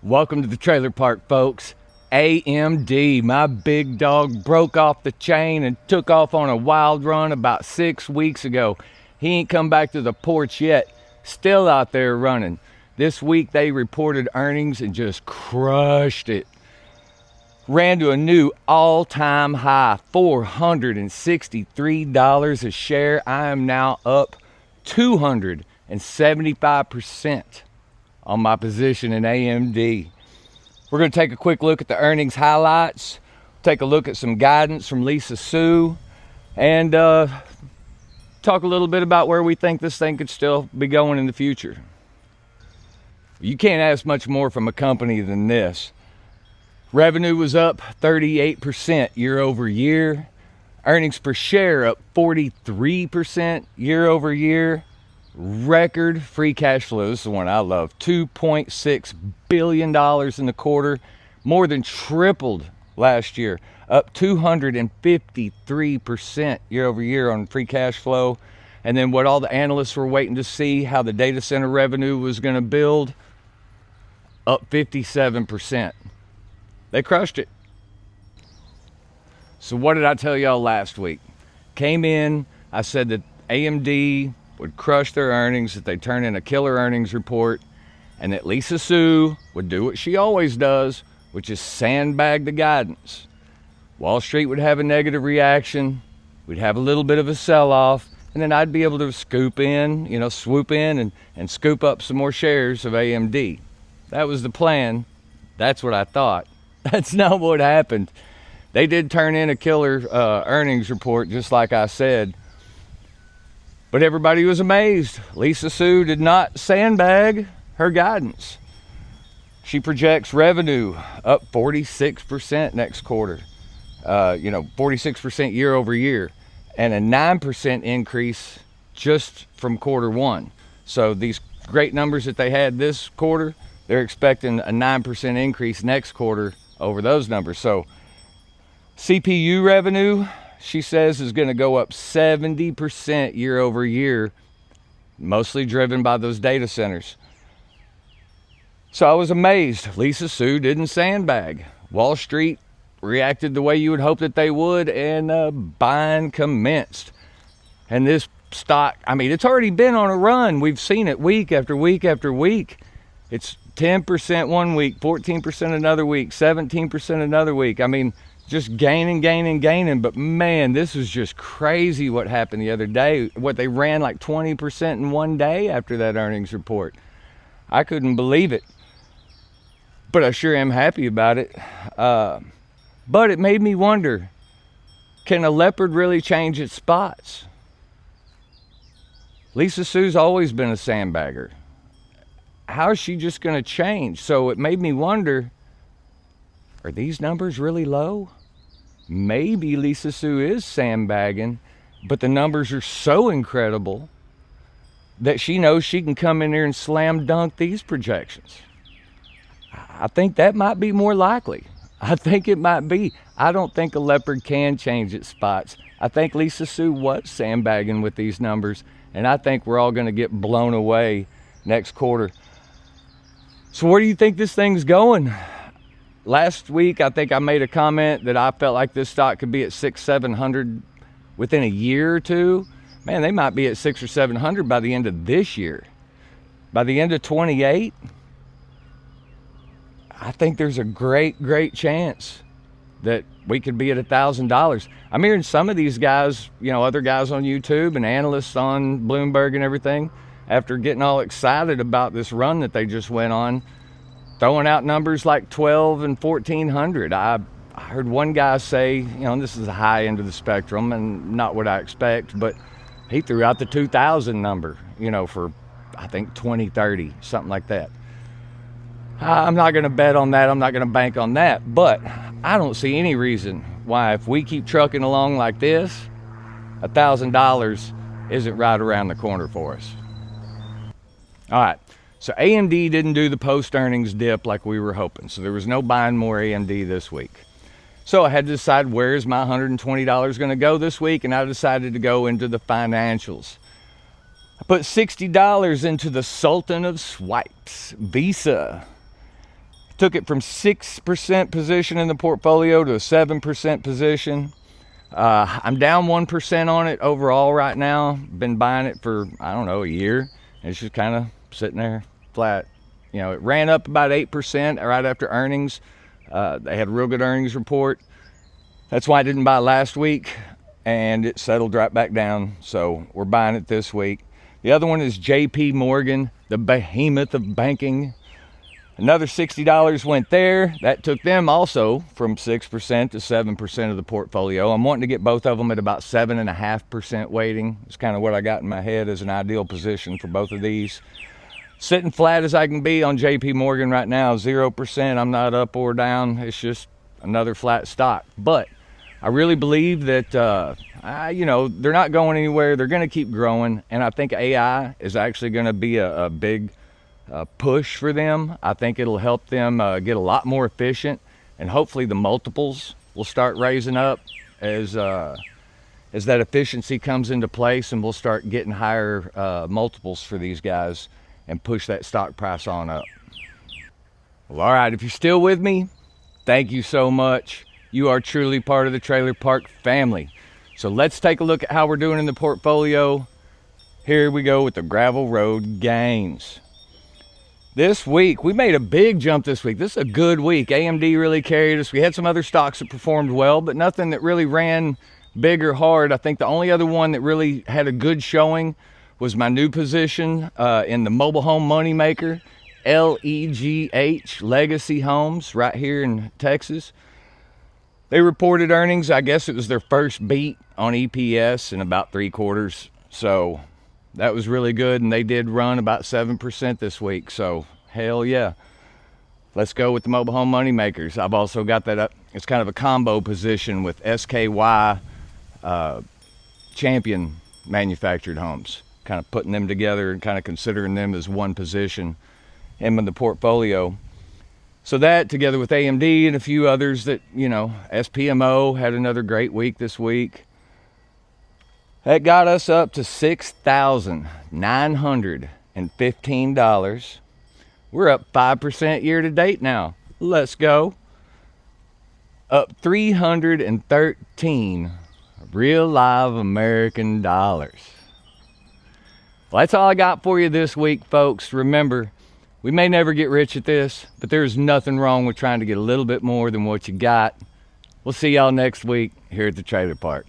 Welcome to the trailer park, folks. AMD, my big dog, broke off the chain and took off on a wild run about 6 weeks ago. He ain't come back to the porch yet. Still out there running. This week they reported earnings and just crushed it. Ran to a new all-time high, $463 a share. I am now up 275% on my position in AMD. We're going to take a quick look at the earnings highlights, take a look at some guidance from Lisa Su, and talk a little bit about where we think this thing could still be going in the future. You can't ask much more from a company than this. Revenue was up 38% year over year. Earnings per share up 43% year over year. Record free cash flow, this is the one I love, $2.6 billion in the quarter, more than tripled last year, up 253% year over year on free cash flow. And then what all the analysts were waiting to see, how the data center revenue was going to build, up 57%. They crushed it. So what did I tell y'all last week? Came in, I said that AMD would crush their earnings, that they turn in a killer earnings report, and that Lisa Su would do what she always does, which is sandbag the guidance. Wall Street would have a negative reaction, we'd have a little bit of a sell-off, and then I'd be able to swoop in and scoop up some more shares of AMD. That was the plan. That's what I thought. That's not what happened. They did turn in a killer earnings report, just like I said. But everybody was amazed. Lisa Su did not sandbag her guidance. She projects revenue up 46% next quarter. 46% year over year. And a 9% increase just from quarter one. So these great numbers that they had this quarter, they're expecting a 9% increase next quarter over those numbers. So CPU revenue, she says, is going to go up 70% year over year, mostly driven by those data centers. So I was amazed. Lisa Su didn't sandbag. Wall Street reacted the way you would hope that they would, and buying commenced. And this stock, I mean, it's already been on a run. We've seen it week after week after week. It's 10% one week, 14% another week, 17% another week. I mean, just gaining. But man, this was just crazy what happened the other day. What, they ran like 20% in one day after that earnings report. I couldn't believe it. But I sure am happy about it. But it made me wonder, can a leopard really change its spots? Lisa Su's always been a sandbagger. How is she just going to change? So it made me wonder, are these numbers really low? Maybe Lisa Su is sandbagging, but the numbers are so incredible that she knows she can come in there and slam dunk these projections. I think that might be more likely. I think it might be. I don't think a leopard can change its spots. I think Lisa Su was sandbagging with these numbers, and I think we're all going to get blown away next quarter. So where do you think this thing's going? Last week, I think I made a comment that I felt like this stock could be at 600-700 within a year or two. Man, they might be at 600 or 700 by the end of this year. By the end of 28, I think there's a great chance that we could be at $1,000. I'm hearing some of these guys, other guys on YouTube and analysts on Bloomberg and everything, after getting all excited about this run that they just went on, throwing out numbers like 12 and 1400. I heard one guy say, this is the high end of the spectrum and not what I expect, but he threw out the 2000 number, for I think 2030, something like that. I'm not going to bet on that. I'm not going to bank on that, but I don't see any reason why, if we keep trucking along like this, $1,000 isn't right around the corner for us. All right. So AMD didn't do the post-earnings dip like we were hoping. So there was no buying more AMD this week. So I had to decide, where's my $120 going to go this week? And I decided to go into the financials. I put $60 into the Sultan of Swipes, Visa. Took it from 6% position in the portfolio to a 7% position. I'm down 1% on it overall right now. Been buying it for, I don't know, a year. And it's just kind of sitting there flat. You know, it ran up about 8% right after earnings. They had a real good earnings report. That's why I didn't buy last week, and it settled right back down. So we're buying it this week. The other one is JP Morgan, the behemoth of banking. Another $60 went there. That took them also from 6% to 7% of the portfolio. I'm wanting to get both of them at about 7.5% weighting. It's kind of what I got in my head as an ideal position for both of these. Sitting flat as I can be on JP Morgan right now, 0%. I'm not up or down. It's just another flat stock. But I really believe that, you know, they're not going anywhere. They're going to keep growing. And I think AI is actually going to be a big push for them. I think it'll help them get a lot more efficient. And hopefully the multiples will start raising up as that efficiency comes into place, and we'll start getting higher multiples for these guys and push that stock price on up. Well, all right, if you're still with me, thank you so much. You are truly part of the Trailer Park family. So let's take a look at how we're doing in the portfolio. Here we go with the gravel road gains. This week, we made a big jump this week. This is a good week. AMD really carried us. We had some other stocks that performed well, but nothing that really ran big or hard. I think the only other one that really had a good showing was my new position in the mobile home moneymaker, LEGH, Legacy Homes, right here in Texas. They reported earnings. I guess it was their first beat on EPS in about 3 quarters. So that was really good, and they did run about 7% this week. So hell yeah. Let's go with the mobile home moneymakers. I've also got that up. It's kind of a combo position with SKY Champion manufactured homes. Kind of putting them together and kind of considering them as one position in the portfolio. So that, together with AMD and a few others that, you know, SPMO had another great week this week. That got us up to $6,915. We're up 5% year to date now. Let's go. Up 313 real live American dollars. Well, that's all I got for you this week, folks. Remember, we may never get rich at this, but there's nothing wrong with trying to get a little bit more than what you got. We'll see y'all next week here at the Trailer Park.